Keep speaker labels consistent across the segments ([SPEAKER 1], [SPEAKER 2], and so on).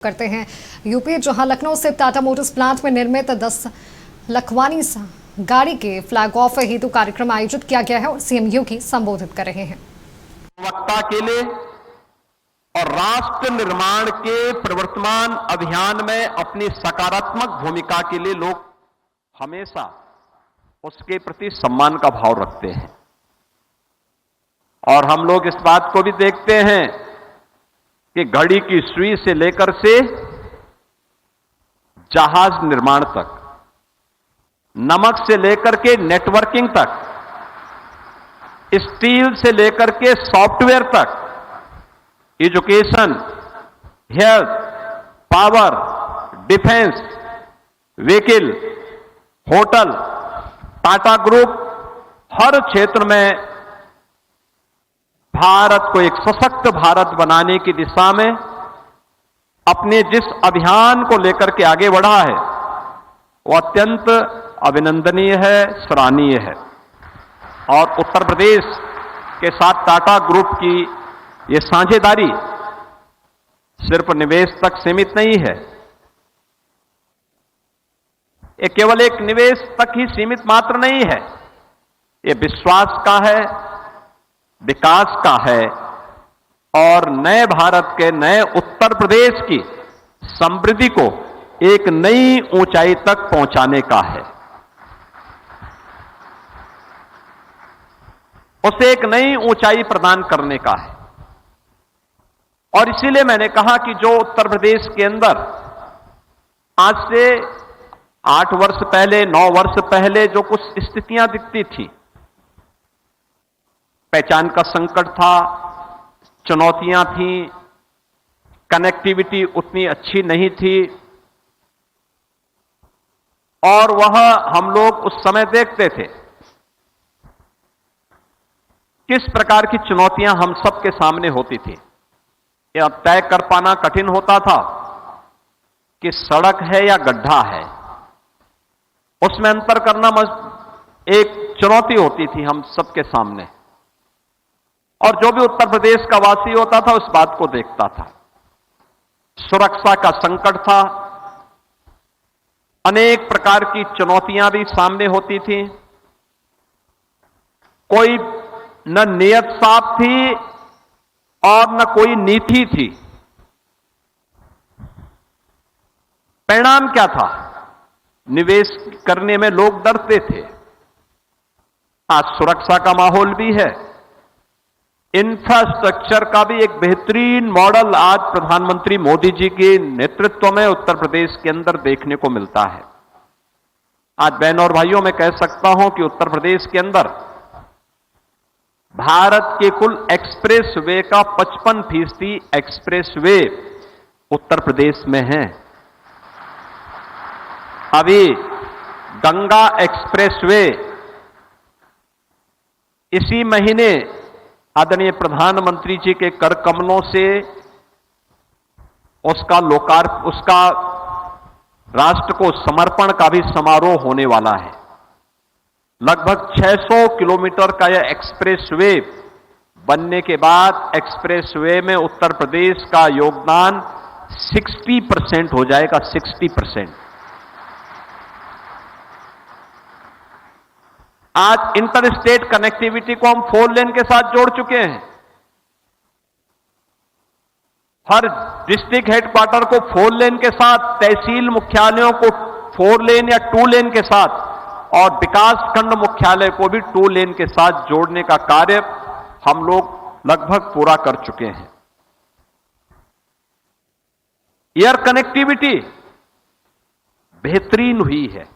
[SPEAKER 1] करते हैं यूपी, जहां लखनऊ स्थित टाटा मोटर्स प्लांट में निर्मित 10 लखवानी गाड़ी के फ्लैग ऑफ हेतु कार्यक्रम आयोजित किया गया है और सीएम योगी संबोधित कर रहे हैं।
[SPEAKER 2] गुणवत्ता के लिए और राष्ट्र निर्माण के प्रवर्तमान अभियान में अपनी सकारात्मक भूमिका के लिए लोग हमेशा उसके प्रति सम्मान का भाव रखते हैं। और हम लोग इस बात को भी देखते हैं कि घड़ी की सुई से लेकर से जहाज निर्माण तक, नमक से लेकर के नेटवर्किंग तक, स्टील से लेकर के सॉफ्टवेयर तक, education, health, power, defence, vehicle, hotel, Tata group हर क्षेत्र में भारत को एक सशक्त भारत बनाने की दिशा में अपने जिस अभियान को लेकर के आगे बढ़ा है वो अत्यंत अभिनंदनीय है, सराहनीय है। और उत्तर प्रदेश के साथ टाटा ग्रुप की ये साझेदारी सिर्फ निवेश तक सीमित नहीं है, ये केवल एक निवेश तक ही सीमित मात्र नहीं है, ये विश्वास का है, विकास का है और नए भारत के, नए उत्तर प्रदेश की समृद्धि को एक नई ऊंचाई तक पहुंचाने का है। उसे एक नई ऊंचाई प्रदान करने का है। और इसीलिए मैंने कहा कि जो उत्तर प्रदेश के अंदर आज से 8 वर्ष पहले, 9 वर्ष पहले जो कुछ स्थितियां दिखती थी, पहचान का संकट था, चुनौतियां थी, कनेक्टिविटी उतनी अच्छी नहीं थी, और वह हम लोग उस समय देखते थे किस प्रकार की चुनौतियां हम सबके सामने होती थी। यह तय कर पाना कठिन होता था कि सड़क है या गड्ढा है, उसमें अंतर करना एक चुनौती होती थी हम सबके सामने। और जो भी उत्तर प्रदेश का वासी होता था उस बात को देखता था। सुरक्षा का संकट था, अनेक प्रकार की चुनौतियां भी सामने होती थी, कोई न नियत साफ थी और न कोई नीति थी। परिणाम क्या था? निवेश करने में लोग डरते थे। आज सुरक्षा का माहौल भी है, इंफ्रास्ट्रक्चर का भी एक बेहतरीन मॉडल आज प्रधानमंत्री मोदी जी के नेतृत्व में उत्तर प्रदेश के अंदर देखने को मिलता है। आज बहनों और भाइयों मैं कह सकता हूं कि उत्तर प्रदेश के अंदर भारत के कुल एक्सप्रेस वे का 55% एक्सप्रेस वे उत्तर प्रदेश में है। अभी गंगा एक्सप्रेस वे इसी महीने आदरणीय प्रधानमंत्री जी के कर कमलों से उसका राष्ट्र को समर्पण का भी समारोह होने वाला है। लगभग 600 किलोमीटर का यह एक्सप्रेस वे बनने के बाद एक्सप्रेस वे में उत्तर प्रदेश का योगदान 60% हो जाएगा। 60%। आज इंटर स्टेट कनेक्टिविटी को हम 4 लेन के साथ जोड़ चुके हैं। हर डिस्ट्रिक्ट हेडक्वार्टर को 4 लेन के साथ, तहसील मुख्यालयों को 4 लेन या 2 लेन के साथ और विकास खंड मुख्यालय को भी 2 लेन के साथ जोड़ने का कार्य हम लोग लगभग पूरा कर चुके हैं। एयर कनेक्टिविटी बेहतरीन हुई है।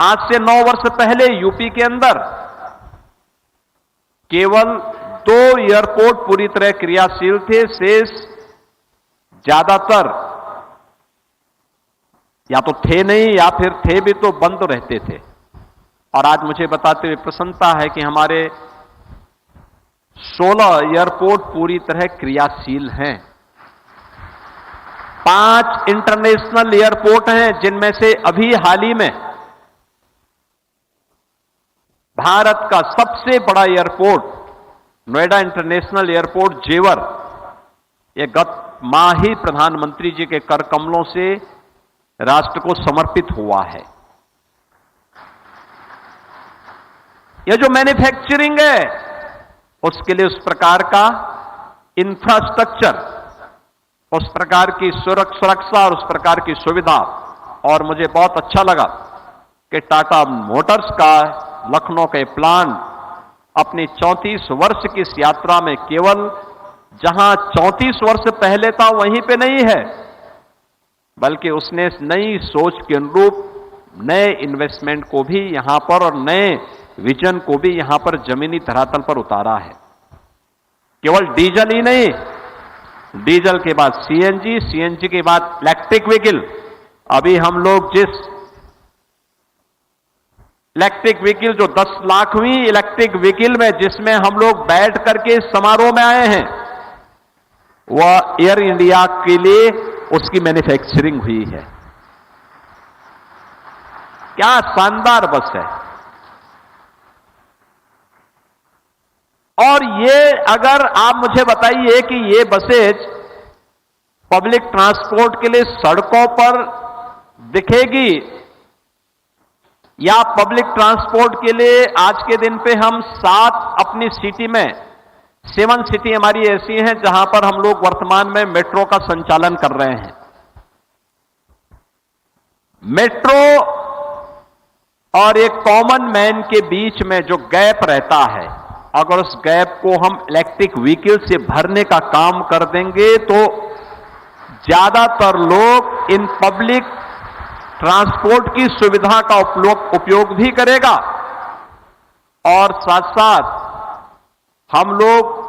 [SPEAKER 2] आज से 9 वर्ष पहले यूपी के अंदर केवल 2 एयरपोर्ट पूरी तरह क्रियाशील थे, शेष ज्यादातर या तो थे नहीं या फिर थे भी तो बंद रहते थे। और आज मुझे बताते हुए प्रसन्नता है कि हमारे 16 एयरपोर्ट पूरी तरह क्रियाशील हैं। 5 इंटरनेशनल एयरपोर्ट हैं, जिनमें से अभी हाल ही में भारत का सबसे बड़ा एयरपोर्ट नोएडा इंटरनेशनल एयरपोर्ट जेवर ये गत माह ही प्रधानमंत्री जी के कर कमलों से राष्ट्र को समर्पित हुआ है। यह जो मैन्युफैक्चरिंग है उसके लिए उस प्रकार का इंफ्रास्ट्रक्चर, उस प्रकार की सुरक्षा और उस प्रकार की सुविधा। और मुझे बहुत अच्छा लगा कि टाटा मोटर्स का लखनऊ के प्लांट अपनी 34 वर्ष की इस यात्रा में केवल जहां 34 वर्ष पहले था वहीं पे नहीं है, बल्कि उसने नई सोच के अनुरूप नए इन्वेस्टमेंट को भी यहां पर और नए विजन को भी यहां पर जमीनी धरातल पर उतारा है। केवल डीजल ही नहीं, डीजल के बाद सीएनजी, सीएनजी के बाद इलेक्ट्रिक व्हीकल। अभी हम लोग जिस इलेक्ट्रिक व्हीकल जो 10 लाखवीं इलेक्ट्रिक व्हीकल में जिसमें हम लोग बैठ करके समारोह में आए हैं, वह एयर इंडिया के लिए उसकी मैन्युफैक्चरिंग हुई है। क्या शानदार बस है। और ये अगर आप मुझे बताइए कि ये बसेज पब्लिक ट्रांसपोर्ट के लिए सड़कों पर दिखेगी या पब्लिक ट्रांसपोर्ट के लिए आज के दिन पे हम 7 अपनी सिटी में 7 सिटी हमारी ऐसी हैं जहां पर हम लोग वर्तमान में मेट्रो का संचालन कर रहे हैं। मेट्रो और एक कॉमन मैन के बीच में जो गैप रहता है, अगर उस गैप को हम इलेक्ट्रिक व्हीकल से भरने का काम कर देंगे तो ज्यादातर लोग इन पब्लिक ट्रांसपोर्ट की सुविधा का उपयोग भी करेगा और साथ साथ हम लोग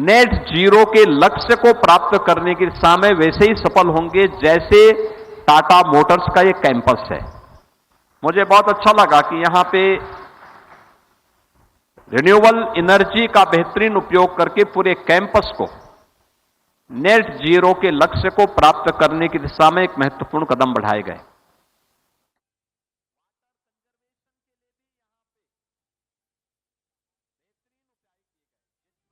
[SPEAKER 2] नेट जीरो के लक्ष्य को प्राप्त करने की दिशा में वैसे ही सफल होंगे जैसे टाटा मोटर्स का ये कैंपस है। मुझे बहुत अच्छा लगा कि यहां पे रिन्यूएबल एनर्जी का बेहतरीन उपयोग करके पूरे कैंपस को नेट जीरो के लक्ष्य को प्राप्त करने की दिशा में एक महत्वपूर्ण कदम बढ़ाए गए।